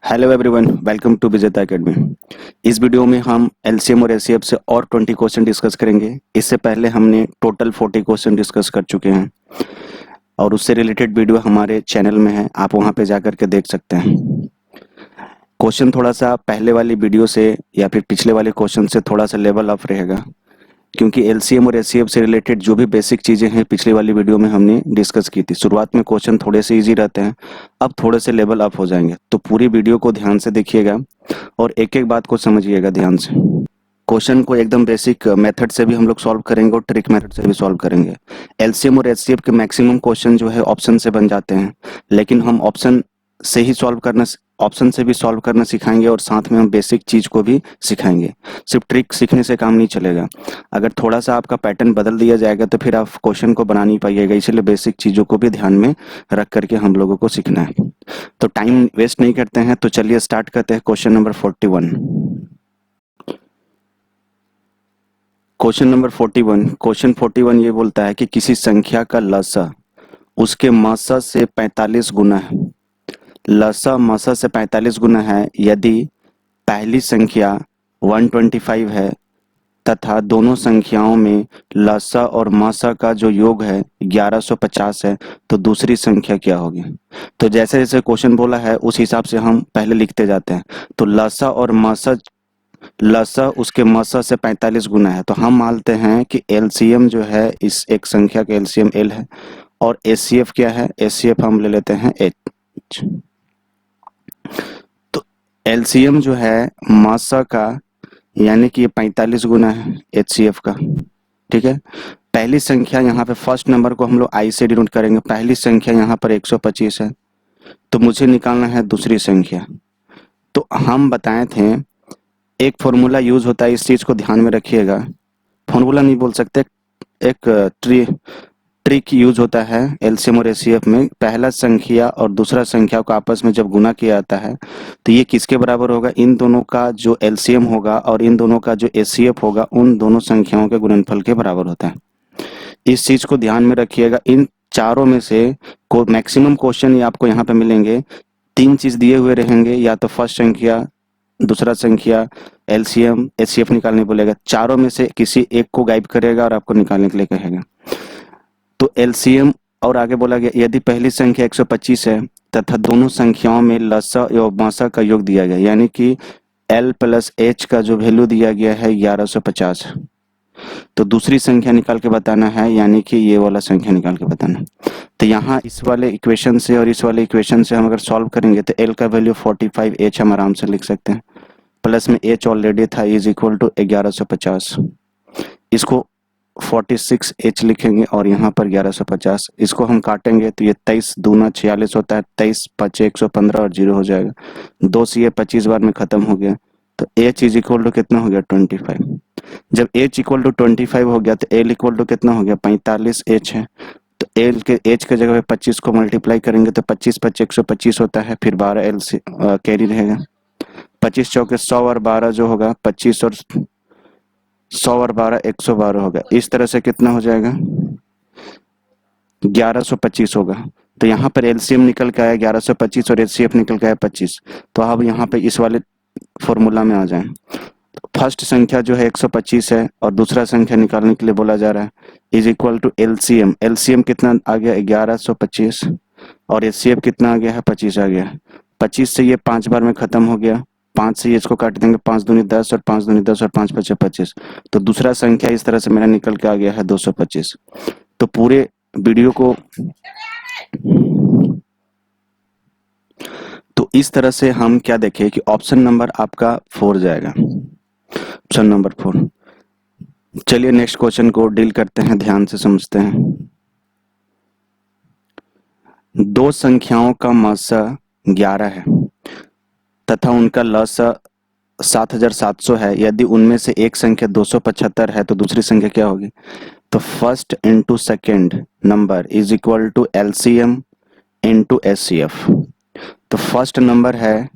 Hello everyone, welcome to विजेता academy. इस video में हम एलसीएम और एचसीएफ से और 20 क्वेश्चन डिस्कस करेंगे। इससे पहले हमने टोटल 40 क्वेश्चन डिस्कस कर चुके हैं और उससे रिलेटेड वीडियो हमारे चैनल में है, आप वहां पे जाकर के देख सकते हैं। क्वेश्चन थोड़ा सा पहले वाली वीडियो से या फिर पिछले वाले क्वेश्चन से थोड़ा सा लेवल अप रहेगा, क्योंकि एलसीएम और एचसीएफ से रिलेटेड जो भी बेसिक चीजें हैं पिछली वाली वीडियो में हमने डिस्कस की थी। शुरुआत में क्वेश्चन थोड़े से इजी रहते हैं, अब थोड़े से लेवल अप हो जाएंगे। तो पूरी वीडियो को ध्यान से देखिएगा और एक एक बात को समझिएगा ध्यान से। क्वेश्चन को एकदम बेसिक मेथड से भी हम लोग सॉल्व करेंगे और ट्रिक मेथड से भी सॉल्व करेंगे। एलसीएम और एचसीएफ के मैक्सिमम क्वेश्चन जो है ऑप्शन से बन जाते हैं, लेकिन हम ऑप्शन से भी सॉल्व करना सिखाएंगे और साथ में हम बेसिक चीज को भी सिखाएंगे। सिर्फ ट्रिक सीखने से काम नहीं चलेगा। अगर थोड़ा सा आपका पैटर्न बदल दिया जाएगा तो फिर आप क्वेश्चन को बना नहीं पाइएगा, इसलिए बेसिक चीजों को भी ध्यान में रख करके हम लोगों को सीखना है। तो टाइम वेस्ट नहीं करते हैं, तो चलिए स्टार्ट करते हैं। Question number 41। क्वेश्चन 41 ये बोलता है कि किसी संख्या का लसा उसके मासा से 45 गुना है। लसा मासा से 45 गुना है यदि पहली संख्या 125 है तथा दोनों संख्याओं में लसा और मासा का जो योग है 1150 है, तो दूसरी संख्या क्या होगी। तो जैसे जैसे क्वेश्चन बोला है उस हिसाब से हम पहले लिखते जाते हैं। तो लसा उसके मसा से 45 गुना है, तो हम मानते हैं कि एलसीएम जो है इस एक संख्या का एलसीएम एल है और एचसीएफ क्या है, एचसीएफ हम ले लेते हैं एच। तो एलसीएम जो है मासा का यानी कि ये 45 गुना है एचसीएफ का, ठीक है। पहली संख्या यहाँ पे फर्स्ट नंबर को हम लोग आई से डिनोट करेंगे। पहली संख्या यहाँ पर 125 है, तो मुझे निकालना है दूसरी संख्या। तो हम बताए थे एक फॉर्मूला यूज होता है, इस चीज को ध्यान में रखिएगा। फॉर्मूला नहीं बोल सकते, एक ट्रिक यूज होता है एलसीएम और एचसीएफ में। पहला संख्या और दूसरा संख्या को आपस में जब गुना किया जाता है तो ये किसके बराबर होगा, इन दोनों का जो एलसीएम होगा और इन दोनों का जो एचसीएफ होगा उन दोनों संख्याओं के गुणनफल के बराबर होता है। इस चीज को ध्यान में रखिएगा। इन चारों में से को मैक्सिमम क्वेश्चन आपको यहाँ पे मिलेंगे। तीन चीज दिए हुए रहेंगे, या तो फर्स्ट संख्या, दूसरा संख्या, एलसीएम, एचसीएफ निकालने बोलेगा। चारों में से किसी एक को गायब करेगा और आपको निकालने के लिए कहेगा। तो एलसीएम और आगे बोला गया यदि पहली संख्या 125 है तथा दोनों संख्याओं में लसा एवं मासा का योग दिया गया, यानी कि एल प्लस एच का जो वैल्यू दिया गया है 1150, तो दूसरी संख्या निकाल के बताना है, यानी कि ये वाला संख्या निकाल के बताना। तो यहाँ इस वाले इक्वेशन से और इस वाले इक्वेशन से हम अगर सॉल्व करेंगे तो एल का वैल्यू 45, एच हम आराम से लिख सकते हैं, प्लस में एच ऑलरेडी था इज इक्वल टू 1150। इसको 46 एच लिखेंगे और यहाँ पर 1150। इसको हम काटेंगे तो ये 23 दूना 46 होता है, 23 5 115 और 0 हो जाएगा। 2 से ये 25 बार में खत्म हो गया, तो एच इज इक्वल टू कितना हो गया 25। जब एच इक्वल टू 25 हो गया तो एल इक्वल टू कितना हो गया 45 एच है। तो एल के एच के जगह पे 25 को मल्टीप्लाई करेंगे तो 25 5 125 होता है, फिर 12 एल से कैरी रहेगा। 25 चौके 100 और 12 जो होगा 25 और 100 और 12 112 होगा। इस तरह से कितना हो जाएगा 1125 होगा। तो यहाँ पर एलसीएम निकल के आया 1125 और एचसीएफ निकल के आया 25। तो अब यहाँ पे इस वाले फॉर्मूला में आ जाए। फर्स्ट संख्या जो है 125 है और दूसरा संख्या निकालने के लिए बोला जा रहा है is equal to LCM. LCM कितना आ गया 1125 और एचसीएफ कितना आ गया है 25 आ गया। 25 से ये 5 बार में खत्म हो गया, 5 से ये इसको काट देंगे, 5 दूनी 10 और 5 दूनी 10 और 5 पचे 25। तो दूसरा संख्या इस तरह से मेरा निकल के आ गया है 225। तो पूरे वीडियो को तो इस तरह से हम क्या देखें कि ऑप्शन नंबर आपका 4 जाएगा, ऑप्शन नंबर 4। चलिए नेक्स्ट क्वेश्चन को डील करते हैं, ध्यान से समझते हैं। दो संख्याओं का मासा 11 है तथा उनका लसा 7700 है। यदि उनमें से एक संख्या 275 है तो दूसरी संख्या क्या होगी। तो first into second number is equal to LCM into HCF. तो फर्स्ट नंबर है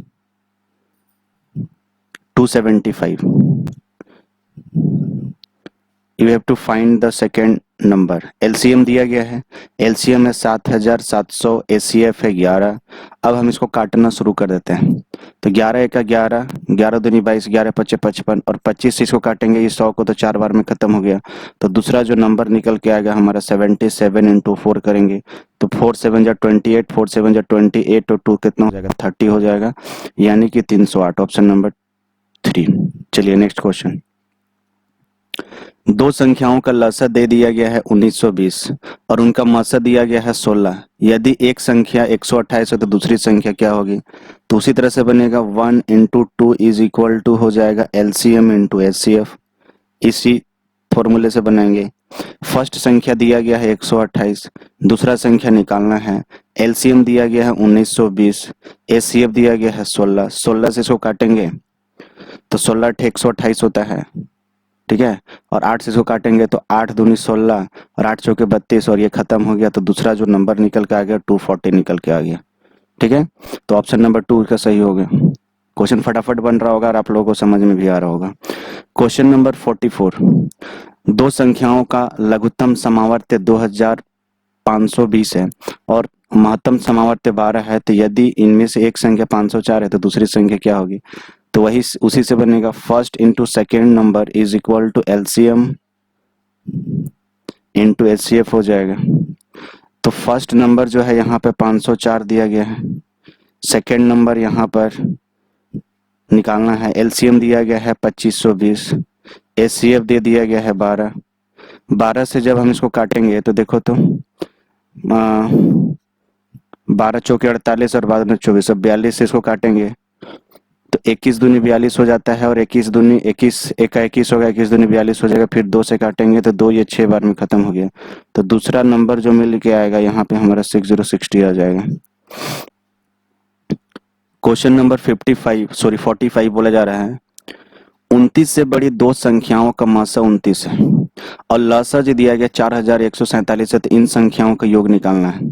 275, you have to find the second number. LCM दिया गया है, एलसीएम है 7700, एचसीएफ है 11। अब हम इसको काटना शुरू कर देते हैं। तो 11 एक 11, 11 दूनी 22, 11 पच्चे 55 और 25 से इसको काटेंगे ये 100 को तो 4 बार में खत्म हो गया। तो दूसरा जो नंबर निकल के आएगा हमारा 77 इंटू 4 करेंगे तो 4 7 जा 28, 4 7 जा 28 और 2 कितना हो जाएगा 30 हो जाएगा, यानी कि 308 ऑप्शन नंबर 3। चलिए नेक्स्ट क्वेश्चन। दो संख्याओं का लसा दे दिया गया है 1920 और उनका मसा दिया गया है 16। यदि एक संख्या 128 है तो दूसरी संख्या क्या होगी? तो उसी तरह से बनेगा 1 इंटू 2 इज इक्वल टू हो जाएगा LCM इंटू HCF। इसी फॉर्मूले से बनाएंगे। फर्स्ट संख्या दिया गया है 128, दूसरा संख्या निकालना है। LCM दिया गया है 1920, HCF दिया गया है 16। 16 से इसको काटेंगे तो 16 128 होता है, ठीक है, और 8 से इसको काटेंगे तो 8 दूनी 16 और 8 चौके 32 और ये खत्म हो गया। तो दूसरा जो नंबर निकल के आ गया 240 निकल के आ गया, ठीक है। तो ऑप्शन नंबर 2 का सही हो गया। क्वेश्चन फटाफट बन रहा होगा और आप लोगों को समझ में भी आ रहा होगा। Question number 44। दो संख्याओं का लघुत्तम समावर्त्य 2520 है और महत्तम समावर्त्य 12 है, तो यदि इनमें से एक संख्या 504 है तो दूसरी संख्या क्या होगी? तो वही उसी से बनेगा first into second number is equal to LCM into HCF हो जाएगा। तो फर्स्ट नंबर जो है यहाँ पे 504 दिया गया है, सेकेंड नंबर यहाँ पर निकालना है, LCM दिया गया है 2520, HCF दे दिया गया है 12। 12 से जब हम इसको काटेंगे तो देखो तो 12 चौके 48 और 12 24, 42 से इसको काटेंगे तो 21 दूनी 42 हो जाता है और 21 दूनी 21 एक का 21 होगा, 21 दूनी 42 हो जाएगा। फिर 2 से काटेंगे तो 2 ये 6 बार में खत्म हो गया। तो दूसरा नंबर जो मिल के आएगा यहाँ पे हमारा 6060 आ जाएगा। क्वेश्चन नंबर 45 बोला जा रहा है 29 से बड़ी दो संख्याओं का मासा 29 है और लसा जो दिया गया 4147 है, तो इन संख्याओं का योग निकालना है।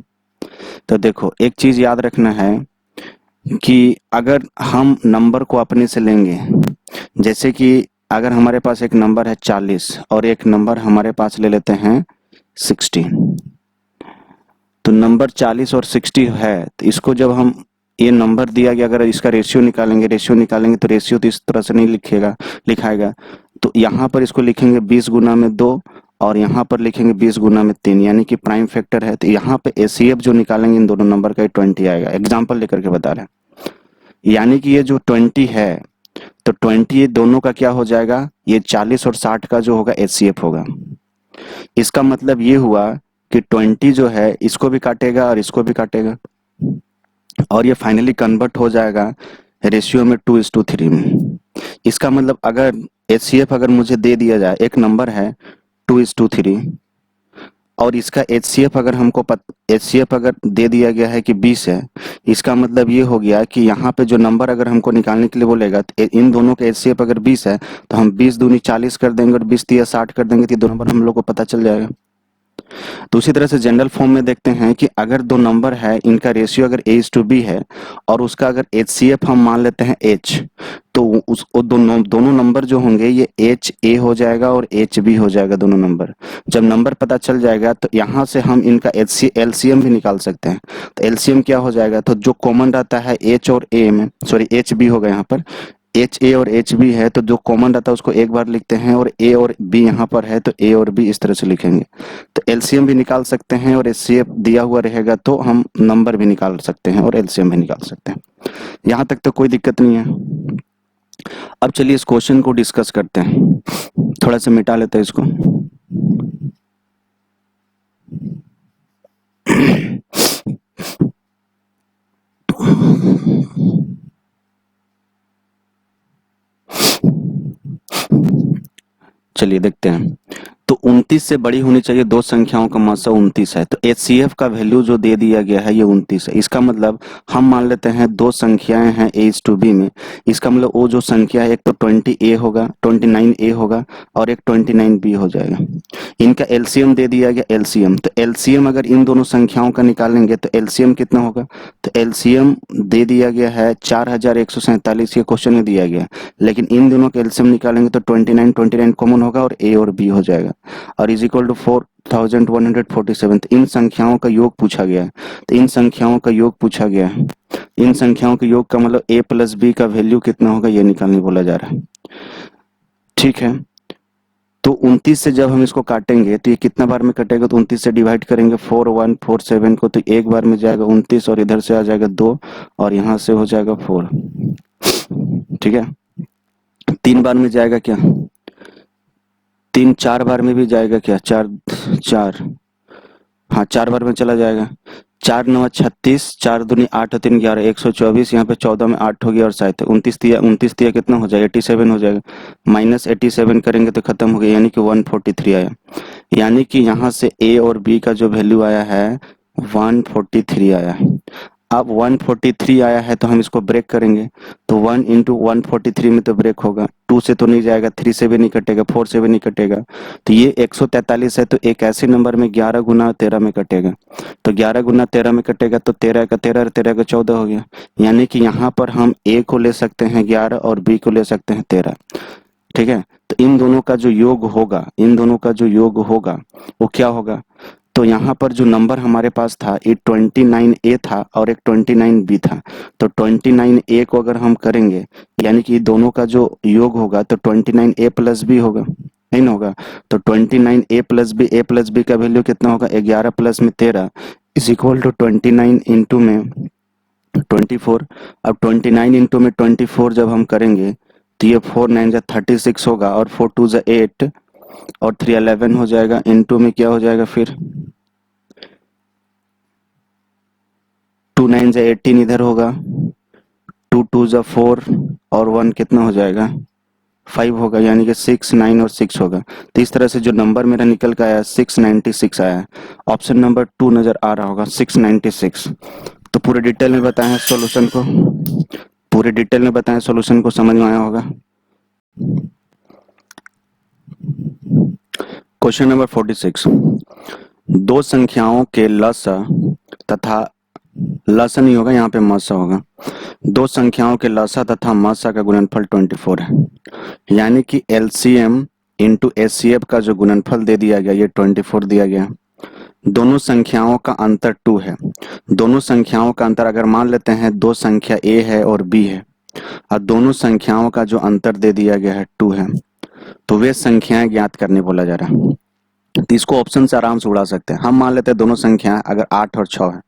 तो देखो एक चीज याद रखना है कि अगर हम नंबर को अपने से लेंगे, जैसे कि अगर हमारे पास एक नंबर है 40 और एक नंबर हमारे पास ले लेते हैं 60, तो नंबर 40 और 60 है, तो इसको जब हम ये नंबर दिया गया अगर इसका रेशियो निकालेंगे तो रेशियो तो इस तरह से नहीं लिखाएगा। तो यहाँ पर इसको लिखेंगे 20 गुना में 2 और यहाँ पर लिखेंगे 20 गुना में 3, यानी कि प्राइम फैक्टर है। तो यहाँ पे HCF जो निकालेंगे इन दोनों नंबर का 20 आएगा। एग्जाम्पल लेकर के बता रहे हैं, यानी कि ये जो 20 है तो 20 ये दोनों का क्या हो जाएगा, ये 40 और 60 का जो होगा HCF होगा। इसका मतलब ये हुआ कि 20 जो है इसको भी काटेगा और इसको भी काटेगा और ये फाइनली कन्वर्ट हो जाएगा रेशियो में 2:3 में। इसका मतलब अगर HCF अगर मुझे दे दिया जाए, एक नंबर है 2:3 और इसका HCF अगर HCF अगर दे दिया गया है कि 20 है, इसका मतलब ये हो गया कि यहाँ पे जो नंबर अगर हमको निकालने के लिए बोलेगा तो इन दोनों का HCF अगर 20 है तो हम 20 दूनी 40 कर देंगे और 20 तिया 60 कर देंगे, तो ये दो नंबर हम लोग को पता चल जाएगा। तो उसी तरह से जनरल फॉर्म में देखते हैं कि अगर दो नंबर है इनका रेशियो अगर A:B है और उसका अगर HCF हम मान लेते हैं H, तो दोनों नंबर जो होंगे ये HA हो जाएगा और HB हो जाएगा दोनों नंबर। जब नंबर पता चल जाएगा तो यहाँ से हम इनका LCM भी निकाल सकते हैं। तो LCM क्या हो जाएगा, तो जो कॉमन रहता है H और A में, सॉरी HB होगा यहाँ पर, HA और HB है तो जो कॉमन रहता है उसको एक बार लिखते हैं और A और B यहाँ पर है तो A और B इस तरह से लिखेंगे। तो LCM भी निकाल सकते हैं और HCF दिया हुआ रहेगा तो हम नंबर भी निकाल सकते हैं और LCM भी निकाल सकते हैं। यहाँ तक तो कोई दिक्कत नहीं है। अब चलिए इस क्वेश्चन को डिस्कस करते हैं, थोड़ा सा मिटा लेते हैं इसको। चलिए देखते हैं। तो 29 से बड़ी होनी चाहिए दो संख्याओं का मासा 29 है, तो HCF का वैल्यू जो दे दिया गया है ये 29 है। इसका मतलब हम मान लेते हैं दो संख्याएं हैं A:B में, इसका मतलब वो जो संख्या है एक तो 20A होगा, 29A होगा और एक 29B हो जाएगा। इनका LCM दे दिया गया LCM, तो LCM अगर इन दोनों संख्याओं का निकालेंगे तो LCM कितना होगा, तो LCM दे दिया गया है 4147, ये क्वेश्चन में दिया गया, लेकिन इन दोनों का LCM निकालेंगे तो 29 कॉमन होगा और A और B हो जाएगा। और इज इक्वल टू 4147। इन संख्याओं का योग पूछा गया है, तो इन संख्याओं का योग पूछा गया है। इन संख्याओं के योग का मतलब a प्लस बी का वैल्यू कितना होगा ये निकालने बोला जा रहा है। ठीक है, तो 29 से जब हम इसको काटेंगे तो ये कितना बार में कटेगा, तो 29 से डिवाइड करेंगे 4147 को, तो एक बार में जाएगा 29 और इधर से आ जाएगा 2 और यहाँ से हो जाएगा 4। ठीक है, 3 बार में जाएगा क्या, 3 4 बार में भी जाएगा क्या, 4 4, हाँ 4 बार में चला जाएगा। 4 9 36, 4 दूनी 8 और 3 11, 124, यहाँ पे 14 में 8 हो गया और 7 29 दिया कितना हो जाएगा, 87 हो जाएगा। माइनस 87 करेंगे तो खत्म हो गया, यानी कि 143 आया। यानी कि यहाँ से ए और बी का जो वैल्यू आया है 143 आया है। अब 143 आया है तो हम इसको ब्रेक करेंगे, तो 1 इंटू 143 में तो ब्रेक होगा, 2 से तो नहीं जाएगा, 3 से भी नहीं कटेगा, 4 से भी नहीं कटेगा, तो ये 143 है, तो एक ऐसे नंबर में 11 गुना 13 में कटेगा, तो 11 गुना 13 में कटेगा तो 13 का 13, 13 का 14 हो गया। यानी कि यहाँ पर हम ए को ले सकते हैं 11 और बी को ले सकते हैं 13। ठीक है, तो इन दोनों का जो योग होगा, इन दोनों का जो योग होगा वो क्या होगा, तो यहाँ पर जो नंबर हमारे पास था एक 29A था और एक 29B था, तो 29A को अगर हम करेंगे यानी कि दोनों का जो योग होगा तो 29A प्लस बी होगा, नहीं ना होगा, तो 29A प्लस बी का वैल्यू कितना होगा, 11 प्लस में 13 इज इक्वल टू 29 इंटू में 24। अब 29 इंटू में 24 जब हम करेंगे तो ये 4 9 जा 36 होगा और 4 2 जा 8 और 3 11 हो जाएगा, इंटू में क्या हो जाएगा फिर 2 9 जा 18 इधर होगा, 2 2 जा 4 और 1 कितना हो जाएगा 5 होगा, यानी कि 6 9 और 6 होगा। तो इस तरह से जो नंबर मेरा निकल के आया 696 आया है। ऑप्शन नंबर 2 नजर आ रहा होगा 696। तो पूरे डिटेल में बताएं सॉल्यूशन को, पूरे डिटेल में बताएं सॉल्यूशन को, समझ में आया होगा। क्वेश्चन नंबर 46, दो संख्याओं के लसा तथा लसा नहीं होगा, यहाँ पे मसा होगा। दो संख्याओं के लसा तथा मसा का गुणनफल 24 है, यानी कि एलसीएम इंटू एचसीएफ का जो गुणनफल दे दिया गया ये 24 दिया गया। दोनों संख्याओं का अंतर 2 है। दोनों संख्याओं का अंतर अगर मान लेते हैं दो संख्या ए है और बी है और दोनों संख्याओं का जो अंतर दे दिया गया है 2 है, तो वे संख्याएं ज्ञात करने बोला जा रहा है। तो इसको ऑप्शन से आराम से उड़ा सकते हैं। हम मान लेते हैं दोनों संख्या अगर 8 और 6 है,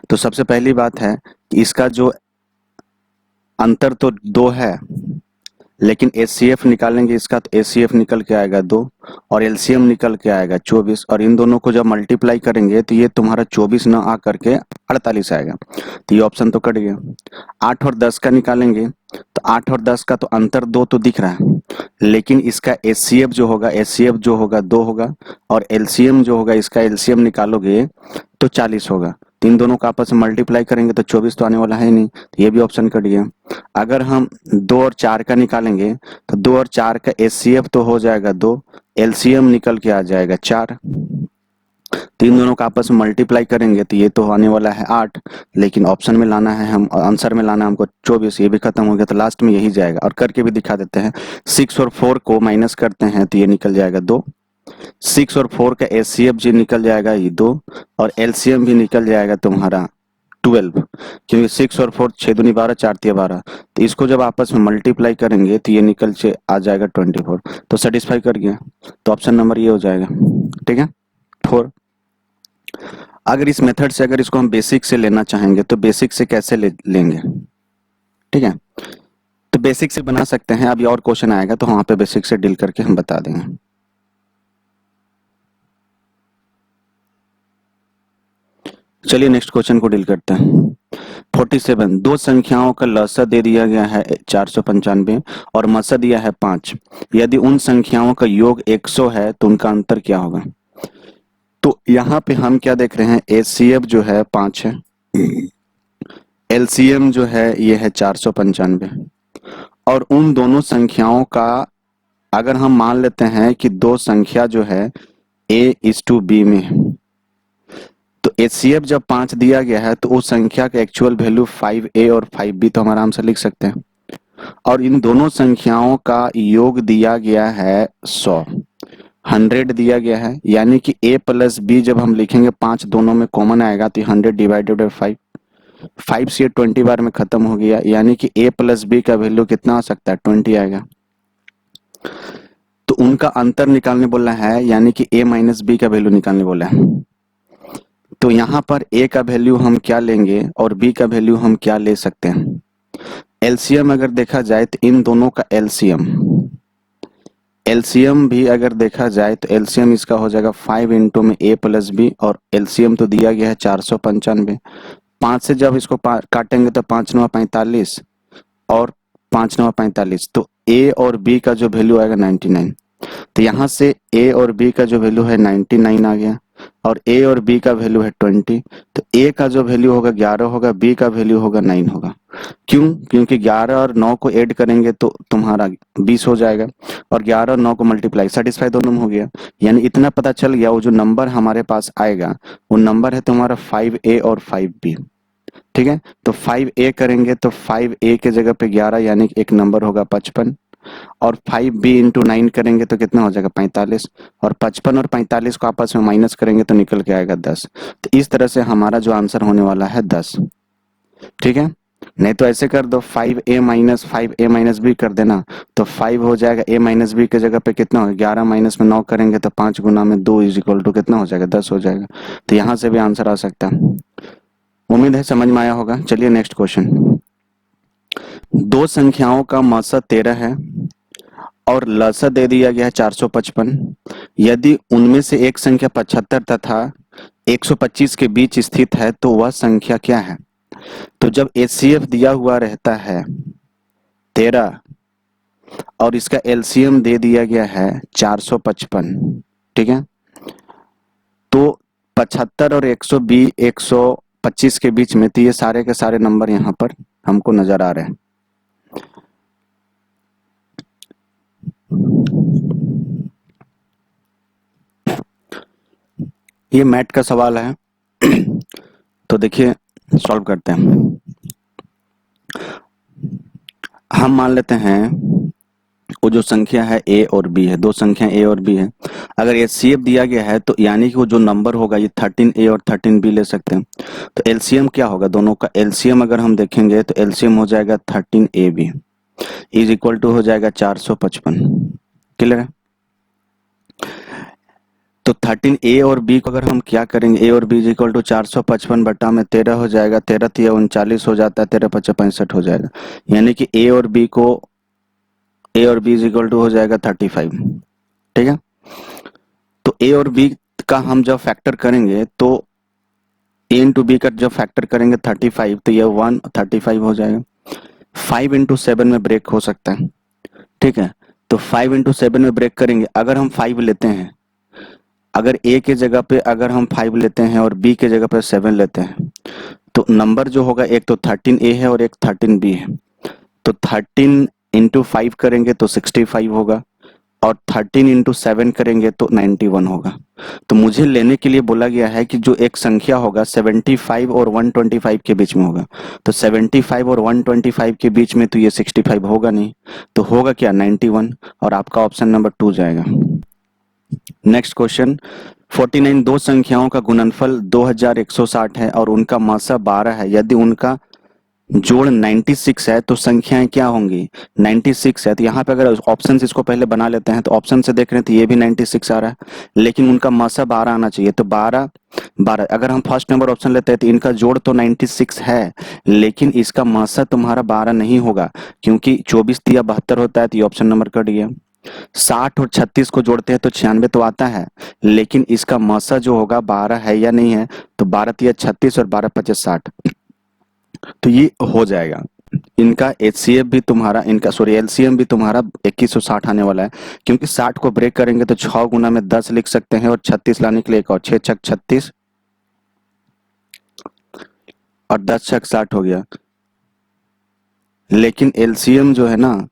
तो सबसे पहली बात है कि इसका जो अंतर तो 2 है, लेकिन एचसीएफ निकालेंगे इसका तो एचसीएफ निकल के आएगा 2 और एलसीएम निकल के आएगा 24, और इन दोनों को जब मल्टीप्लाई करेंगे तो ये तुम्हारा 24 ना आ करके 48 आएगा, तो ये ऑप्शन तो कट गया। 8 और 10 का निकालेंगे तो 8 और 10 का तो अंतर 2 तो दिख रहा है, लेकिन इसका एचसीएफ जो होगा 2 होगा और एलसीएम जो होगा इसका एलसीएम निकालोगे तो 40 होगा। तो इन दोनों का आपस में मल्टीप्लाई करेंगे तो 24 तो आने वाला है नहीं, तो ये भी ऑप्शन कट गया। अगर हम 2 और 4 का निकालेंगे तो 2 और 4 का एचसीएफ तो हो जाएगा 2, एलसीएम निकल के आ जाएगा 4। तो इन दोनों का आपस में मल्टीप्लाई करेंगे तो ये तो आने वाला है 8, लेकिन ऑप्शन में लाना है हम, आंसर में लाना है हमको 24, ये भी खत्म हो गया, तो लास्ट में यही जाएगा। और करके भी दिखा देते हैं, 6 और 4 को माइनस करते हैं तो ये निकल जाएगा 2, 6 और 4 का एचसीएफ जी निकल जाएगा ये 2 और एलसीएम भी निकल जाएगा तुम्हारा 12, क्योंकि 6 और 4 6 दूनी 12 4 तिया 12, तो इसको जब आपस में मल्टीप्लाई करेंगे तो ये निकल के आ जाएगा 24, तो सेटिस्फाई कर गया, तो ऑप्शन नंबर ये हो जाएगा। ठीक है 4। अगर इस मेथड से अगर इसको हम बेसिक से लेना चाहेंगे तो बेसिक से कैसे लेंगे, ठीक है, तो बेसिक से बना सकते हैं। अभी और क्वेश्चन आएगा तो वहां पे बेसिक से डील करके हम बता देंगे। चलिए नेक्स्ट क्वेश्चन को डील करते हैं। 47, दो संख्याओं का लसा दे दिया गया है 495 और मसा दिया है 5। यदि उन संख्याओं का योग 100 है तो उनका अंतर क्या होगा। तो यहाँ पे हम क्या देख रहे हैं, एचसीएफ जो है 5 है, एलसीएम जो है ये है 495, और उन दोनों संख्याओं का अगर हम मान लेते हैं कि दो संख्या जो है A:B में है, तो एचसीएफ जब 5 दिया गया है तो उस संख्या का एक्चुअल वैल्यू 5A और 5B तो हम आराम से लिख सकते हैं, और इन दोनों संख्याओं का योग दिया गया है 100, 100 दिया गया है, यानी कि a प्लस बी जब हम लिखेंगे 5 दोनों में कॉमन आएगा तो 100 डिवाइडेड बाई 5, 5 से 20 बार में खत्म हो गया, यानी कि a प्लस बी का वैल्यू कितना हो सकता है, 20 आएगा। तो उनका अंतर निकालने बोला है, यानी कि a माइनस बी का वैल्यू निकालने बोला है। तो यहाँ पर a का वैल्यू हम क्या लेंगे और b का वैल्यू हम क्या ले सकते हैं। एलसीएम अगर देखा जाए तो इन दोनों का एलसीएम एलसीएम भी अगर देखा जाए तो एलसीएम इसका हो जाएगा 5 इंटू में a प्लस बी, और एलसीएम तो दिया गया है 495। 5 से जब इसको काटेंगे तो 5 9 45 और 5 9 45, तो a और b का जो वैल्यू आएगा 99। तो यहाँ से a और b का जो वैल्यू है 99 आ गया, और a और b का वैल्यू है 20। तो a का जो वैल्यू होगा 11 होगा, b का वैल्यू होगा 9 होगा। क्यों? क्योंकि 11 और 9 को ऐड करेंगे तो तुम्हारा 20 हो जाएगा, और 11 और 9 को मल्टीप्लाई, सेटिस्फाई दोनों में हो गया। यानी इतना पता चल गया, वो जो नंबर हमारे पास आएगा वो नंबर है तुम्हारा 5a और 5b। ठीक है, तो 5a करेंगे तो 5a के जगह पे 11, यानी कि एक नंबर होगा 55, और 5b इंटू 9 करेंगे तो कितना हो जाएगा 45, और 55 और 45 को आपस में माइनस करेंगे तो निकल के आएगा 10। तो इस तरह से हमारा जो आंसर होने वाला है 10। ठीक है, नहीं तो ऐसे कर दो 5a माइनस बी कर देना, तो 5 हो जाएगा a माइनस बी के जगह पे कितना होगा 11 माइनस में 9 करेंगे तो 5 गुना में 2 इज इक्वल टू कितना हो जाएगा 10 हो जाएगा। तो यहाँ से भी आंसर आ सकता है। उम्मीद है समझ में आया होगा। चलिए नेक्स्ट क्वेश्चन। दो संख्याओं का मौसा 13 है और लसा दे दिया गया है 455। यदि उनमें से एक संख्या 75 तथा 125 के बीच स्थित है तो वह संख्या क्या है। तो जब एचसीएफ दिया हुआ रहता है 13 और इसका एलसीएम दे दिया गया है 455, ठीक है, तो 75 और 120 125 के बीच में, तो ये सारे के सारे नंबर यहाँ पर हमको नजर आ रहे हैं। ये मैथ का सवाल है तो देखिए सॉल्व करते हैं। हम मान लेते हैं वो जो संख्या है a और b है, दो संख्या a और b है। अगर एचसीएफ दिया गया है तो यानी कि वो जो नंबर होगा ये 13a और 13b ले सकते हैं। तो एलसीएम क्या होगा, दोनों का एलसीएम अगर हम देखेंगे तो एलसीएम हो जाएगा 13ab इज इक्वल टू हो जाएगा 455। क्लियर है। तो 13a और b को अगर हम क्या करेंगे, a और b इज इक्वल टू 455 बटा में 13 हो जाएगा, 13 तिया 39 हो जाता है, 13 पचा 65 हो जाएगा, यानी कि a और b इज इक्वल टू हो जाएगा 35। ठीक है, तो a और b का हम जब फैक्टर करेंगे तो a इंटू बी का जब फैक्टर करेंगे 35, तो ये 135 हो जाएगा। 5 इंटू 7 में ब्रेक हो सकता है। ठीक है, तो 5 इंटू 7 में ब्रेक करेंगे। अगर हम 5 लेते हैं, अगर a के जगह पे अगर हम 5 लेते हैं और b के जगह पे 7 लेते हैं, तो नंबर जो होगा एक तो 13a है और एक 13b है। तो 13 इंटू 5 करेंगे तो 65 होगा, और 13 इंटू 7 करेंगे तो 91 होगा। तो मुझे लेने के लिए बोला गया है कि जो एक संख्या होगा 75 और 125 के बीच में होगा। तो 75 और 125 के बीच में तो ये 65 होगा नहीं, तो होगा क्या 91, और आपका ऑप्शन नंबर 2 जाएगा। नेक्स्ट क्वेश्चन 49 दो संख्याओं का गुणनफल 2160 है और उनका मासा 12 है। यदि उनका जोड़ 96 है तो संख्याएं क्या होंगी। 96 है तो यहाँ पे अगर ऑप्शन इसको पहले बना लेते हैं तो ऑप्शन से देख रहे हैं तो ये भी 96 आ रहा है, लेकिन उनका मासा 12 आना चाहिए। तो 12 अगर हम फर्स्ट नंबर ऑप्शन लेते हैं तो इनका जोड़ तो 96 है, लेकिन इसका मासा तुम्हारा 12 नहीं होगा, क्योंकि 24 तिया 72 होता है, तो ये ऑप्शन नंबर कट गया। 60 और 36 को जोड़ते हैं तो 96 तो आता है, लेकिन इसका मासा जो होगा 12 है या नहीं है। तो 12 तिया 36 और 12 पचास 60, तो ये हो जाएगा। इनका एचसीएफ भी तुम्हारा, इनका सॉरी एलसीएम भी तुम्हारा 2160 आने वाला है, क्योंकि 60 को ब्रेक करेंगे तो 6 गुना में 10 लिख सकते हैं, और 36 लाने के लिए एक और 6 छक 36 और 10 छक 60 हो गया। लेकिन एलसीएम जो है ना,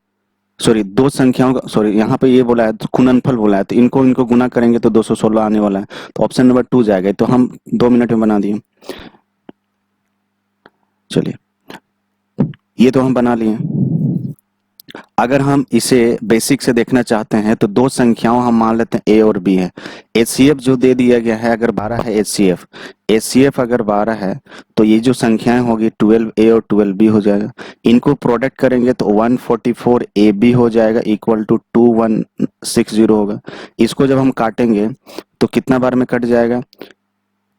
सॉरी दो संख्याओं का, सॉरी यहाँ पे ये बोला है गुणनफल बोला है, तो इनको गुना करेंगे तो 216 आने वाला है, तो ऑप्शन नंबर 2 जाएगा। तो हम 2 मिनट में बना दिए। चलिए ये तो हम बना लिए। अगर हम इसे बेसिक से देखना चाहते हैं तो दो संख्याओं हम मान लेते हैं ए और बी है। एचसीएफ जो दे दिया गया है, अगर 12 है एचसीएफ, एचसीएफ अगर 12 है तो ये जो संख्याएं होगी 12 ए और 12 बी हो जाएगा। इनको प्रोडक्ट करेंगे तो 144 ए बी हो जाएगा इक्वल टू 2160 होगा। इसको जब हम काटेंगे तो कितना बार में कट जाएगा?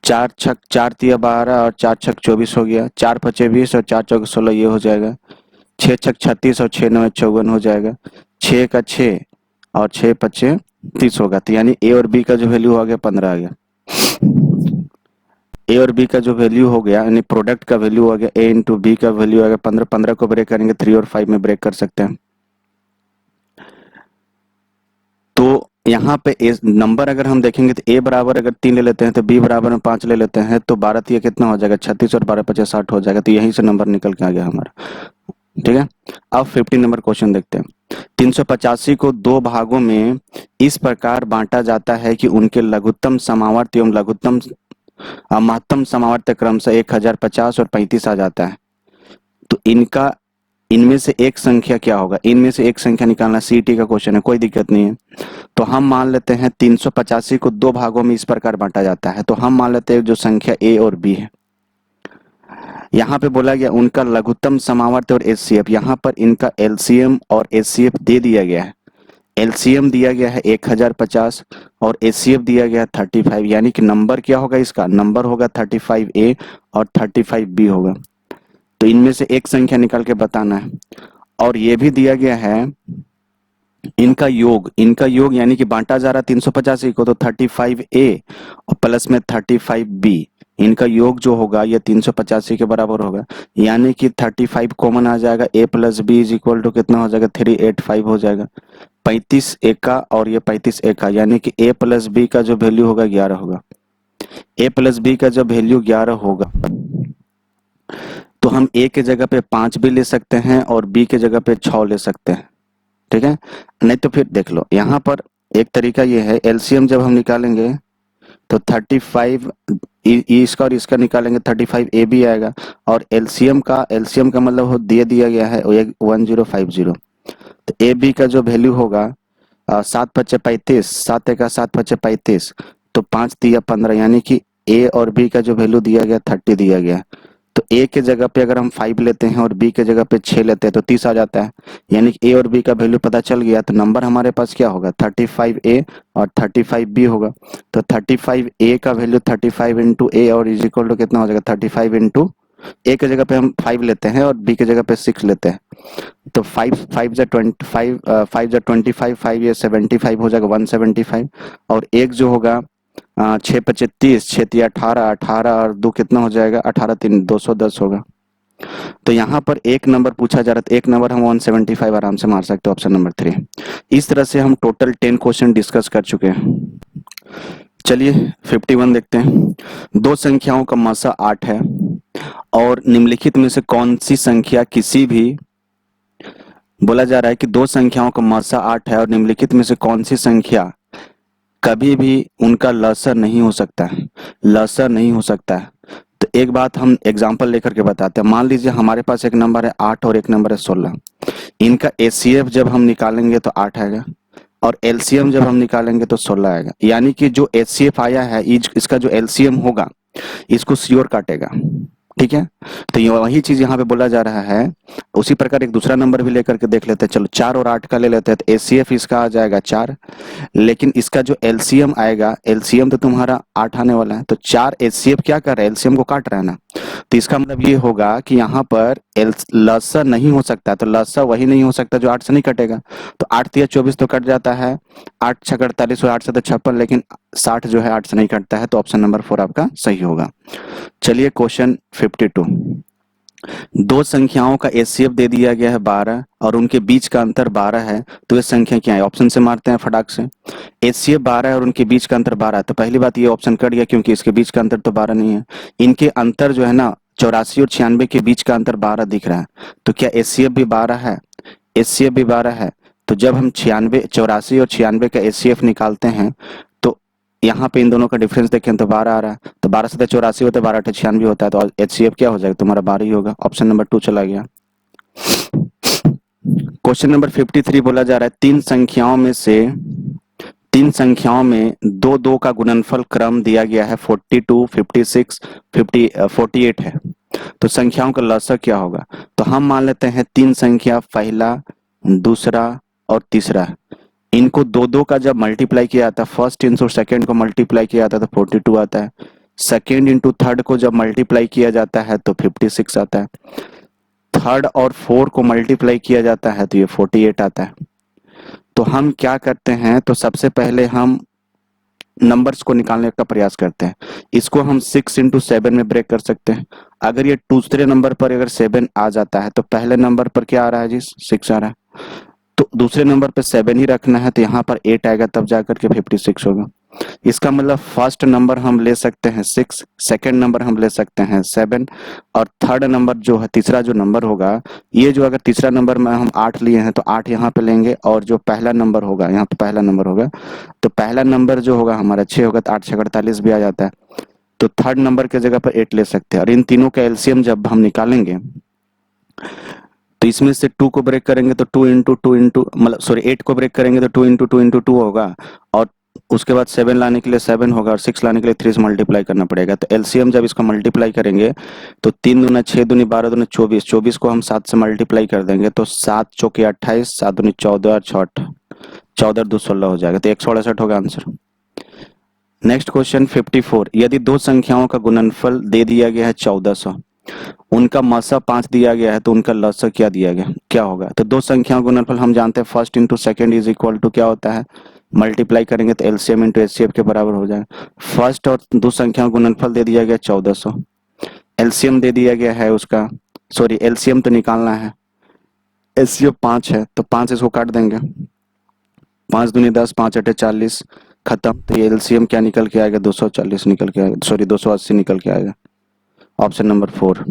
चार छक 4 तिया 12 और 4 छक 24 हो गया, 4 पचे 20 और 4 चौके 16 ये हो जाएगा। 6 छक 36 और 6 9 54 हो जाएगा। 6 का 6 और 6 पचे 30 होगा। तो यानी ए और बी का जो वैल्यू आ गया 15 आ गया। ए और बी का जो वैल्यू हो गया यानी प्रोडक्ट का वैल्यू आ गया, ए इंटू बी का वैल्यू आ गया 15। 15 को ब्रेक करेंगे 3 और 5 में ब्रेक कर सकते हैं। तो यहाँ पे नंबर अगर हम देखेंगे तो ए बराबर अगर 3 ले लेते हैं तो बी बराबर में 5 ले लेते हैं तो 12 तिया कितना हो जाएगा? 36 और 12 पचे 60 हो जाएगा। तो यहीं से नंबर निकल के आ गया हमारा। ठीक है, अब 15 नंबर क्वेश्चन देखते हैं। 385 को दो भागों में इस प्रकार बांटा जाता है कि उनके लघुत्तम समावर्त एवं लघुत्तम महत्तम समावर्त क्रमशः 1050 और 35 आ जाता है। तो इनमें से एक संख्या क्या होगा? इनमें से एक संख्या निकालना सीटी का क्वेश्चन है, कोई दिक्कत नहीं है। तो हम मान लेते हैं 385 को दो भागों में इस प्रकार बांटा जाता है। तो हम मान लेते हैं जो संख्या ए और बी है। यहाँ पे बोला गया उनका लघुत्तम समावर्त और एचसीएफ, यहाँ पर इनका एलसीएम और एचसीएफ दे दिया गया है। एलसीएम दिया गया है 1050 और एचसीएफ दिया गया है 35। यानी कि नंबर क्या होगा? इसका नंबर होगा 35A और 35B होगा। तो इनमें से एक संख्या निकाल के बताना है। और ये भी दिया गया है इनका योग यानी कि बांटा जा रहा 385 को, तो 35A और प्लस में 35B, इनका योग जो होगा ये 385 के बराबर होगा। यानी कि 35 कॉमन आ जाएगा, a plus B is equal to कितना हो जाएगा? 385 हो जाएगा। 35 एका और ये 35 एका, यानी कि a प्लस बी का जो वैल्यू होगा 11 होगा। a प्लस बी का जो वैल्यू 11 होगा तो हम a के जगह पे 5 भी ले सकते हैं और b के जगह पे 6 ले सकते हैं। ठीक है, नहीं तो फिर देख लो यहाँ पर एक तरीका ये है, एलसीएम जब हम निकालेंगे तो 35 इसका और इसका निकालेंगे 35 ए भी आएगा। और एलसीएम का मतलब हो दिया गया है 1050। तो ए बी का जो वैल्यू होगा 7 पचे 35, 7 एका 7 पचे 35, तो 5 तिया 15, यानी कि ए और बी का जो वैल्यू दिया गया 30 दिया गया। तो ए के जगह पे अगर हम 5 लेते हैं और बी के जगह पे 6 लेते हैं तो 30 आ जाता है। यानी कि ए और बी का वैल्यू पता चल गया। तो नंबर हमारे पास क्या होगा? 35A और 35B होगा। तो 35A का वैल्यू 35 इंटू ए और इज इक्वल टू कितना हो जाएगा? 35 इंटू ए के जगह पे हम 5 लेते हैं और बी के जगह पे 6 लेते हैं। तो 5 जा 25, 5 जा 25, 5 ये 75 हो जाएगा, 175। और एक जो होगा 6 पचे 30, 6 तिया 18, 18 और 2 कितना हो जाएगा? 18 3 210 होगा। तो यहाँ पर एक नंबर पूछा जा रहा था, एक नंबर हम 175 आराम से मार सकते हैं, ऑप्शन नंबर 3। इस तरह से हम टोटल 10 क्वेश्चन डिस्कस कर चुके हैं। चलिए 51 देखते हैं। दो संख्याओं का मासा 8 है और निम्नलिखित में से कौन सी संख्या किसी भी, बोला जा रहा है कि दो संख्याओं का मासा 8 है और निम्नलिखित में से कौन सी संख्या कभी भी उनका लसर नहीं हो सकता है, लसर नहीं हो सकता है। तो एक बात हम एग्जांपल लेकर के बताते हैं। मान लीजिए हमारे पास एक नंबर है 8 और एक नंबर है 16। इनका एचसीएफ जब हम निकालेंगे तो 8 आएगा और एलसीएम जब हम निकालेंगे तो 16 आएगा। यानी कि जो एचसीएफ आया है इसका जो एलसीएम होगा इसको श्योर काटेगा। ठीक है, तो ये वही चीज यहाँ पे बोला जा रहा है। उसी प्रकार एक दूसरा नंबर भी लेकर के देख लेते हैं। चलो 4 और 8 का ले लेते हैं। तो एचसीएफ इसका आ जाएगा 4, लेकिन इसका जो एलसीएम आएगा, एलसीएम तो तुम्हारा 8 आने वाला है। तो 4 एचसीएफ क्या कर रहा है? एलसीएम को काट रहा है ना। तो इसका मतलब ये होगा कि यहाँ पर लसर नहीं हो सकता। तो लसर वही नहीं हो सकता जो 8 से नहीं कटेगा। तो 8 तिया 24 तो कट जाता है, 8 छक 48 और 8 से तो 56, लेकिन 60 जो है 8 से नहीं कटता है। तो ऑप्शन नंबर 4 आपका सही होगा। चलिए क्वेश्चन 52। दो संख्याओं का एचसीएफ दे दिया गया है 12 और उनके बीच का अंतर 12 है। तो ये संख्या क्या है? ऑप्शन से मारते हैं फटाक से। एचसीएफ 12 है और उनके बीच का अंतर 12 है। तो पहली बात ये ऑप्शन कट गया क्योंकि इसके बीच का अंतर तो 12 नहीं है। इनके अंतर जो है ना 84 और 96 के बीच का अंतर 12 दिख रहा है। तो क्या एचसीएफ भी 12 है? एचसीएफ भी 12 है। तो जब हम 84 और 96 का एचसीएफ निकालते हैं तो यहाँ पे इन दोनों का डिफरेंस देखें तो 12 आ रहा है। तो 12 से 84 होता है, 12 8 96 होता है। तो एचसीएफ क्या हो जाएगा? तुम्हारा 12 ही होगा। ऑप्शन नंबर 2 चला गया। क्वेश्चन नंबर 53 बोला जा रहा है तीन संख्याओं में दो दो का गुणनफल क्रम दिया गया है 42, 56, 48 है। तो संख्याओं का लसागु क्या होगा? तो हम मान लेते हैं तीन संख्या पहला, दूसरा और तीसरा, इनको दो दो का जब मल्टीप्लाई किया जाता है, फर्स्ट इंटू सेकेंड को मल्टीप्लाई किया जाता है तो 42 आता है, सेकेंड इंटू थर्ड को जब मल्टीप्लाई किया जाता है तो 56 आता है, थर्ड और फोर को मल्टीप्लाई किया जाता है तो ये 48 आता है। तो हम क्या करते हैं, तो सबसे पहले हम नंबर्स को निकालने का प्रयास करते हैं। इसको हम 6 इंटू 7 में ब्रेक कर सकते हैं। अगर ये दूसरे नंबर पर अगर 7 आ जाता है तो पहले नंबर पर क्या आ रहा है जी? 6 आ रहा है। तो दूसरे नंबर पर 7 ही रखना है, तो यहाँ पर 8 आएगा, तब जाकर के 56 होगा। इसका मतलब फर्स्ट नंबर हम ले सकते हैं 6, सेकंड नंबर हम ले सकते हैं 7, और थर्ड नंबर जो है, तीसरा जो नंबर होगा, ये जो अगर तीसरा नंबर में हम 8 लिए हैं तो 8 यहाँ पे लेंगे, और जो पहला नंबर होगा, यहाँ पे पहला नंबर होगा, तो पहला नंबर जो होगा हमारा 6 होगा, तो 8 6 48 भी आ जाता है। तो थर्ड नंबर की जगह पर 8 ले सकते हैं, और इन तीनों का एलसीएम जब हम निकालेंगे तो इसमें से 2 को ब्रेक करेंगे तो 2 इंटू 2 इंटू मतलब सॉरी 8 को ब्रेक करेंगे तो 2 इंटू 2 इंटू 2 होगा, और उसके बाद 7 लाने के लिए 7 होगा, और 6 लाने के लिए 3 से मल्टीप्लाई करना पड़ेगा। तो एलसीएम जब इसको मल्टीप्लाई करेंगे तो 3 दूना 6 दूनी 12 दूनी 24, 24 को हम 7 से मल्टीप्लाई कर देंगे तो 7 चौके 28, 7 दूनी 14 और 6 14 2 16 हो जाएगा, तो 168 होगा आंसर। नेक्स्ट क्वेश्चन 54, यदि दो संख्याओं का गुणनफल दे दिया गया है 1400, उनका मसा 5 दिया गया है, तो उनका लसा क्या दिया गया, क्या होगा? तो दो संख्याओं का गुणनफल हम जानते हैं first into second is equal to क्या होता है, मल्टीप्लाई करेंगे तो एलसीएम इंटू एचसीएफ के बराबर हो जाएगा। फर्स्ट और दो संख्याओं का गुणनफल दे दिया गया 1400, एलसीएम दे दिया गया है उसका, सॉरी एलसीएम तो निकालना है, एचसीएफ 5 है, तो 5 इसको काट देंगे, 5 दूनी 10, 5 अठे 40, खत्म। तो ये एलसीएम क्या निकल के आएगा? 240 निकल के आएगा, सॉरी 280 निकल के आएगा। Option number 4।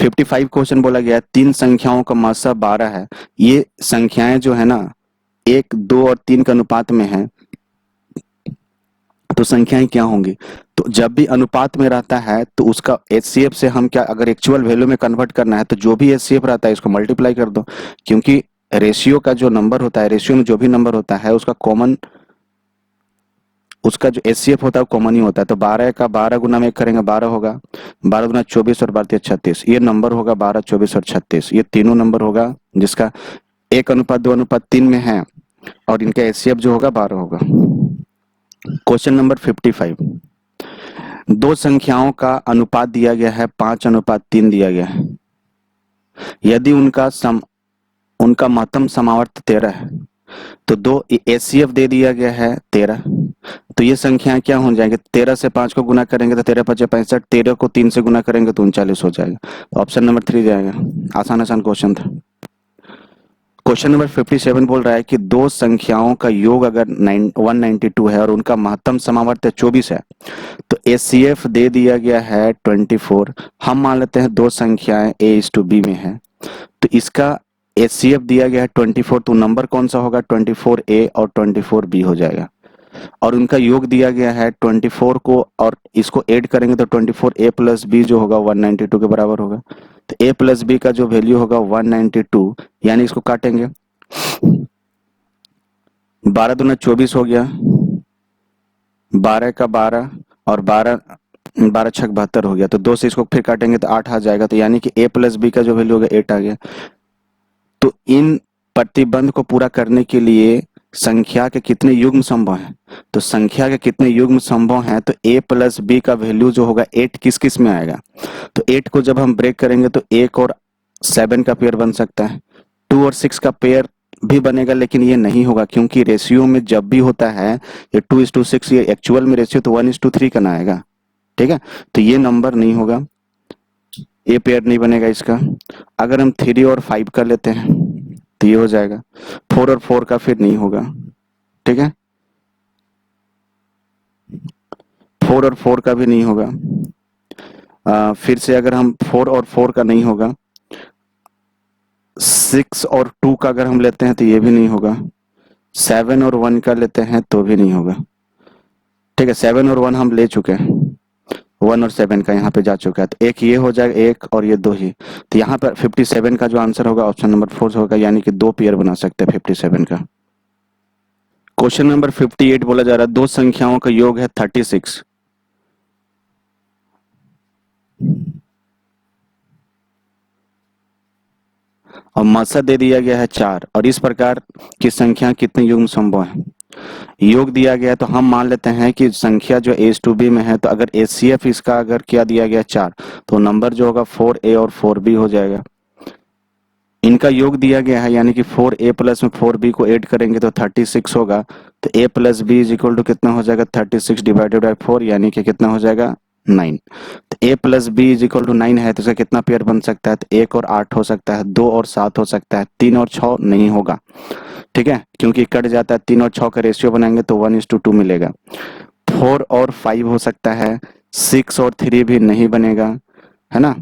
55 क्वेश्चन बोला गया है तीन संख्याओं का मासा 12 है, ये संख्याएं जो है ना 1, 2 और 3 के अनुपात में है, तो संख्याएं क्या होंगी? तो जब भी अनुपात में रहता है तो उसका एचसीएफ से हम क्या, अगर एक्चुअल वैल्यू में कन्वर्ट करना है तो जो भी एचसीएफ रहता है इसको मल्टीप्लाई कर दो, क्योंकि रेशियो का जो नंबर होता है, रेशियो में जो भी नंबर होता है उसका कॉमन, उसका जो एचसीएफ होता है वो कॉमन ही होता है। तो 12 का 12 गुना में करेंगे 12 होगा, 12 गुना 24 और 12 36, ये नंबर होगा 12, 24 और 36, ये तीनों नंबर होगा जिसका 1:2:3 में है, और इनका एचसीएफ जो होगा 12 होगा। क्वेश्चन नंबर 55, दो संख्याओं का अनुपात दिया गया है 5:3 दिया गया है, यदि उनका महत्तम समावर्त 13 है, तो दो एचसीएफ दे दिया गया है 13, तो ये संख्याएं क्या हो जाएंगे? 13 से 5 को गुना करेंगे तो 13 5 65, 13 को 3 से गुना करेंगे तो 39 हो जाएगा। तो ऑप्शन नंबर 3 जाएगा। आसान आसान क्वेश्चन था। क्वेश्चन नंबर 57 बोल रहा है कि दो संख्याओं का योग अगर 192 है और उनका महत्तम समावर्त 24 है, तो एचसीएफ दे दिया गया है 24, हम मान लेते हैं दो संख्याएं A:B में है, तो इसका एचसीएफ दिया गया है 24, तो नंबर कौन सा होगा? 24A और 24B हो जाएगा, और उनका योग दिया गया है 24 को, और इसको ऐड करेंगे तो 24A प्लस बी जो होगा 192 के बराबर होगा। तो A प्लस बी का जो वैल्यू होगा 192, यानी इसको काटेंगे, 12 दूना 24 हो गया, 12 का 12 और 12 12 छक 72 हो गया, तो 2 से इसको फिर काटेंगे तो 8 आ जाएगा, तो यानी कि A प्लस बी का जो वैल्यू होगा 8 आ गया। तो इन प्रतिबंध को पूरा करने के लिए संख्या के कितने युग्म संभव हैं? तो संख्या के कितने युग्म संभव हैं, तो A प्लस बी का वैल्यू जो होगा 8 किस किस में आएगा? तो 8 को जब हम ब्रेक करेंगे तो 1 और 7 का पेयर बन सकता है, 2 और 6 का पेयर भी बनेगा, लेकिन ये नहीं होगा क्योंकि रेशियो में जब भी होता है ये 2:6, ये एक्चुअल में रेशियो तो 1:3 का ना आएगा, ठीक है, तो ये नंबर नहीं होगा, ये पेयर नहीं बनेगा इसका। अगर हम 3 और 5 का लेते हैं तो ये हो जाएगा, 4 और 4 का फिर नहीं होगा, ठीक है, 4 और 4 का भी नहीं होगा। फिर से अगर हम 4 और 4 का नहीं होगा, 6 और 2 का अगर हम लेते हैं तो ये भी नहीं होगा, 7 और 1 का लेते हैं तो भी नहीं होगा, ठीक है, 7 और 1 हम ले चुके हैं, 1 और 7 का यहाँ पे जा चुका है, तो एक ये हो जाएगा, एक और ये दो ही। तो यहाँ पर 57 का जो आंसर होगा ऑप्शन नंबर 4 होगा, यानी कि दो पेयर बना सकते हैं 57 का। क्वेश्चन नंबर 58 बोला जा रहा है दो संख्याओं का योग है 36 और मात्रा दे दिया गया है 4 और इस प्रकार की संख्या कितने युग्म संभव है। योग दिया गया है तो हम मान लेते हैं कि संख्या जो एस टू बी में है, तो अगर एचसीएफ इसका अगर क्या दिया गया 4, तो नंबर जो होगा 4a और 4b हो जाएगा। इनका योग दिया गया है, यानी कि 4a प्लस में 4b को ऐड करेंगे तो 36 होगा। तो a plus B is equal to कितना हो जाएगा 36 डिवाइडेड बाई 4, यानी कि कितना हो जाएगा 9। तो a plus B is equal to 9 है, तो इसका कितना पेयर बन सकता है, तो 1 और 8 हो सकता है, 2 और 7 हो सकता है, 3 और 6 नहीं होगा। ठीक है, क्योंकि कट जाता है, 3 और 6 का रेशियो बनाएंगे तो 1:2 मिलेगा। 4 और 5 हो सकता है, 6 और 3 भी नहीं बनेगा, है ना।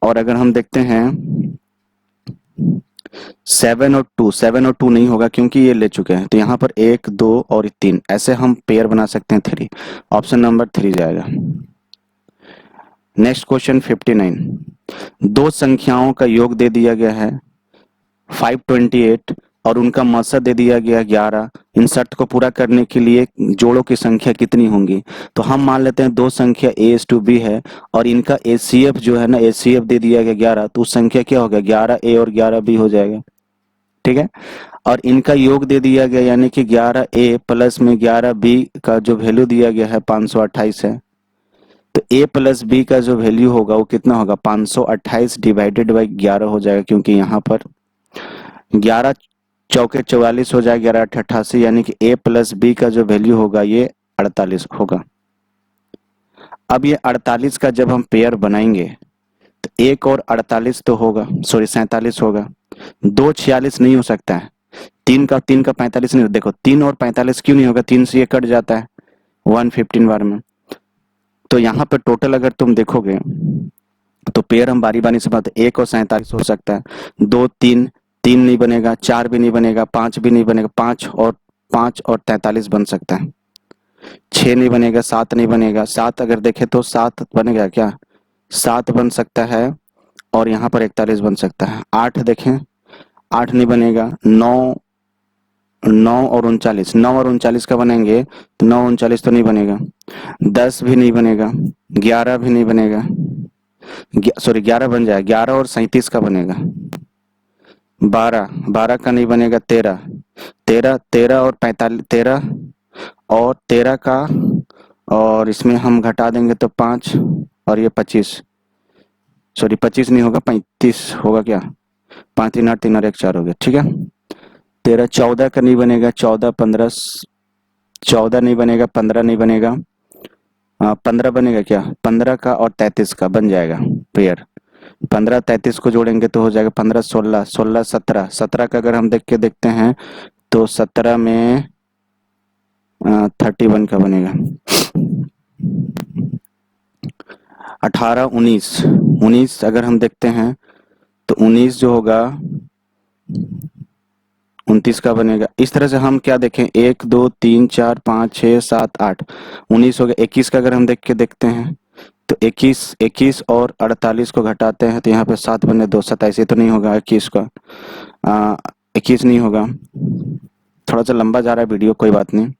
और अगर हम देखते हैं 7 और 2 नहीं होगा क्योंकि ये ले चुके हैं, तो यहाँ पर 1 2 और 3 ऐसे हम पेयर बना सकते हैं 3। ऑप्शन नंबर 3 जाएगा। नेक्स्ट क्वेश्चन 59, दो संख्याओं का योग दे दिया गया है 528 और उनका मसा दे दिया गया 11। इन शर्त को पूरा करने के लिए जोड़ों की संख्या कितनी होंगी। तो हम मान लेते हैं दो संख्या ए एस टू बी है और इनका एचसीएफ जो है ना, एचसीएफ दे दिया गया 11, तो उस संख्या क्या होगा 11a और 11b हो जाएगा। ठीक है, और इनका योग दे दिया गया, यानी कि 11a प्लस में 11b का जो वैल्यू दिया गया है 528 है। तो a प्लस बी का जो वैल्यू होगा वो कितना होगा 528 डिवाइडेड बाई 11 हो जाएगा, क्योंकि यहाँ पर 11 चौके 44 हो जाएगा, 11 88, यानी कि a प्लस बी का जो वैल्यू होगा ये 48 होगा। अब ये 48 का जब हम पेयर बनाएंगे तो 1 और 48 तो होगा, सॉरी 47 होगा, 2 46 नहीं हो सकता है, 3 का 45 नहीं। देखो 3 और 45 क्यों नहीं होगा, 3 से ये कट जाता है 115 बार में। तो यहाँ पर टोटल अगर तुम देखोगे तो पेयर हम बारी बारी से बात, 1 और 47 हो सकता है, 2 3 3 नहीं बनेगा, 4 भी नहीं बनेगा, 5 भी नहीं बनेगा, 5 और 43 बन सकता है, 6 नहीं बनेगा, 7 नहीं बनेगा, 7 अगर देखें तो 7 बनेगा क्या, 7 बन सकता है और यहाँ पर 41 बन सकता है। 8 देखें, 8 नहीं बनेगा, 9 9 और 39, 9 और 39 का बनेंगे तो 9 39 तो नहीं बनेगा, 10 भी नहीं बनेगा, 11 भी नहीं बनेगा, सॉरी 11 बन जाएगा, 11 और 37 का बनेगा, 12 का नहीं बनेगा, 13 और 45, 13 और 13 का, और इसमें हम घटा देंगे तो 5 और ये 25, सॉरी 25 नहीं होगा 35 होगा क्या, 5 3 8 3 और 1 4 हो गया। ठीक है, 13 14 का नहीं बनेगा, 14 15 14 नहीं बनेगा, 15 नहीं बनेगा, 15 बनेगा क्या, 15 का और 33 का बन जाएगा पेयर। 15 33 को जोड़ेंगे तो हो जाएगा 15 16 16 17, 17 का अगर हम देख के देखते हैं तो 17 में 31 का बनेगा, 18 19 19 अगर हम देखते हैं तो 19 जो होगा 29 का बनेगा। इस तरह से हम क्या देखें, 1 2 3 4 5 6 7 8 19 हो गया। 21 का अगर हम देख के देखते हैं तो 21 और 48 को घटाते हैं तो यहाँ पे 7 बने 2 27, ये तो नहीं होगा 21 का, 21 नहीं होगा, थोड़ा सा लंबा जा रहा है वीडियो, कोई बात नहीं।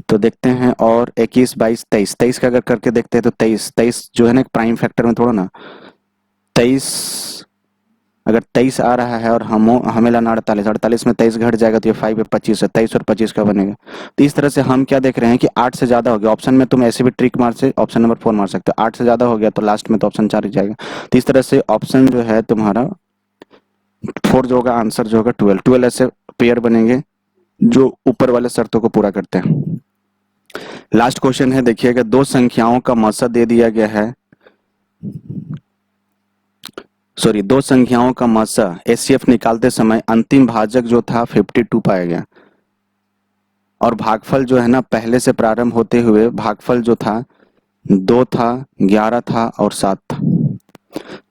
तो देखते हैं, और 21 22 23 23 का अगर करके देखते हैं तो 23 जो है ना प्राइम फैक्टर में थोड़ा ना, 23 अगर 23 आ रहा है और हमें लाना 48 में 23 घट जाएगा तो ये 5 है 25 है, 23 और 25 का बनेगा। तो इस तरह से हम क्या देख रहे हैं कि 8 से ज्यादा हो गया, ऑप्शन में तुम ऐसे भी ट्रिक मार से ऑप्शन नंबर 4 मार सकते हो, 8 से ज्यादा हो गया तो लास्ट में तो ऑप्शन 4 ही जाएगा। तो इस तरह से ऑप्शन जो है तुम्हारा 4 जो होगा, आंसर जो होगा 12 ऐसे पेयर बनेंगे जो ऊपर वाले शर्तों को पूरा करते हैं। लास्ट क्वेश्चन है, देखिएगा दो संख्याओं का मसा दे दिया गया है, सॉरी दो संख्याओं का मसा एचसीएफ निकालते समय अंतिम भाजक जो था 52 पाया गया और भागफल जो है ना पहले से प्रारंभ होते हुए भागफल जो था 2 था, 11 था और 7 था।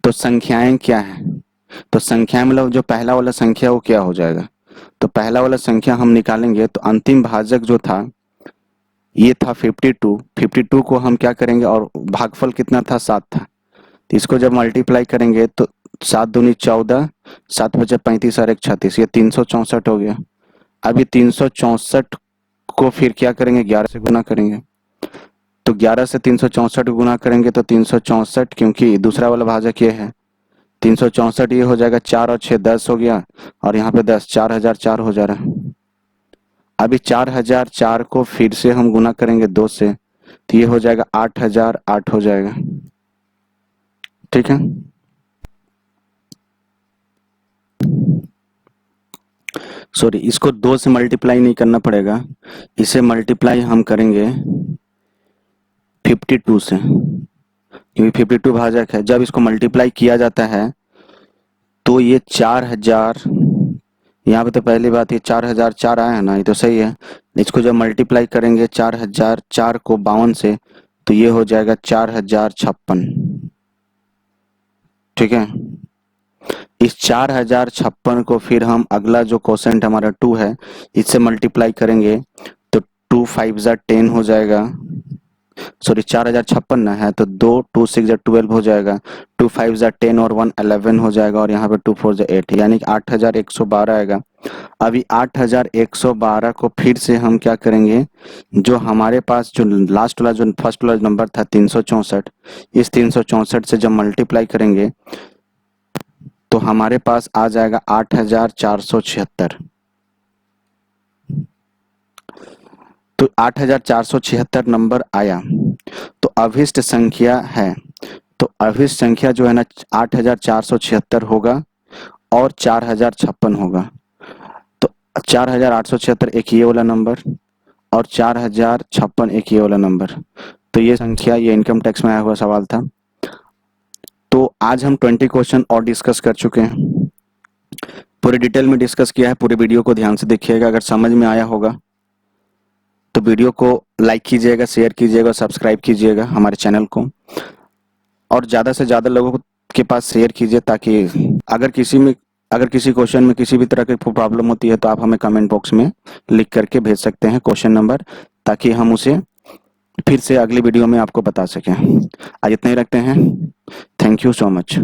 तो संख्याएं क्या है, तो संख्या मतलब जो पहला वाला संख्या वो क्या हो जाएगा, तो पहला वाला संख्या हम निकालेंगे तो अंतिम भाजक जो था ये था 52, 52 को हम क्या करेंगे, और भागफल कितना था, 7 था, तो इसको जब मल्टीप्लाई करेंगे तो 7 दूनी 14, 7 बचे 35 और 1 36, ये 364 हो गया। अब ये 364 को फिर क्या करेंगे, 11 से गुना करेंगे, तो 11 से 364 गुना करेंगे तो 364, क्योंकि दूसरा वाला भाजक ये है, 364 ये हो जाएगा, 4 और 6 10 हो गया, और यहाँ पे 10, 4004 हो जा रहा है। अभी 4004 को फिर से हम गुना करेंगे 2 से, तो ये हो जाएगा 8008 हो जाएगा। ठीक है, सॉरी, इसको 2 से मल्टीप्लाई नहीं करना पड़ेगा, इसे मल्टीप्लाई हम करेंगे 52 से, क्योंकि 52 भाजक है। जब इसको मल्टीप्लाई किया जाता है तो ये 4000, यहाँ पे तो पहली बात ये 4004 आया है ना, ये तो सही है। इसको जब मल्टीप्लाई करेंगे 4004 को 52 से, तो ये हो जाएगा 4056। ठीक है, इस 4056 को फिर हम अगला जो क्वोशेंट हमारा 2 है, इससे मल्टीप्लाई करेंगे तो 2 5 जा 10 हो जाएगा, सॉरी 4056 ना है तो 2 2 6 जा 12 हो जाएगा, 2 5 जा 10 और 1 11 हो जाएगा, और यहाँ पे 2 4 जा 8, यानी कि 8112 आएगा। अभी 8112 को फिर से हम क्या करेंगे, जो हमारे पास जो लास्ट वाला जो फर्स्ट वाला नंबर था 364, इस 364 से जब मल्टीप्लाई करेंगे तो हमारे पास आ जाएगा 8476। तो 8476 नंबर आया, तो अभिष्ट संख्या है, तो अभिष्ट संख्या जो है ना 8476 होगा और 4056 होगा। तो 4876 एक ये वाला नंबर और 4056 एक ये वाला नंबर। तो ये संख्या, ये इनकम टैक्स में आया हुआ सवाल था। तो आज हम 20 क्वेश्चन और डिस्कस कर चुके हैं, पूरे डिटेल में डिस्कस किया है। पूरे वीडियो को ध्यान से देखिएगा, अगर समझ में आया होगा तो वीडियो को लाइक कीजिएगा, शेयर कीजिएगा, सब्सक्राइब कीजिएगा हमारे चैनल को, और ज़्यादा से ज़्यादा लोगों के पास शेयर कीजिए, ताकि अगर किसी क्वेश्चन में किसी भी तरह की प्रॉब्लम होती है तो आप हमें कमेंट बॉक्स में लिख करके भेज सकते हैं क्वेश्चन नंबर, ताकि हम उसे फिर से अगली वीडियो में आपको बता सकें। आज इतना ही रखते हैं। Thank you so much.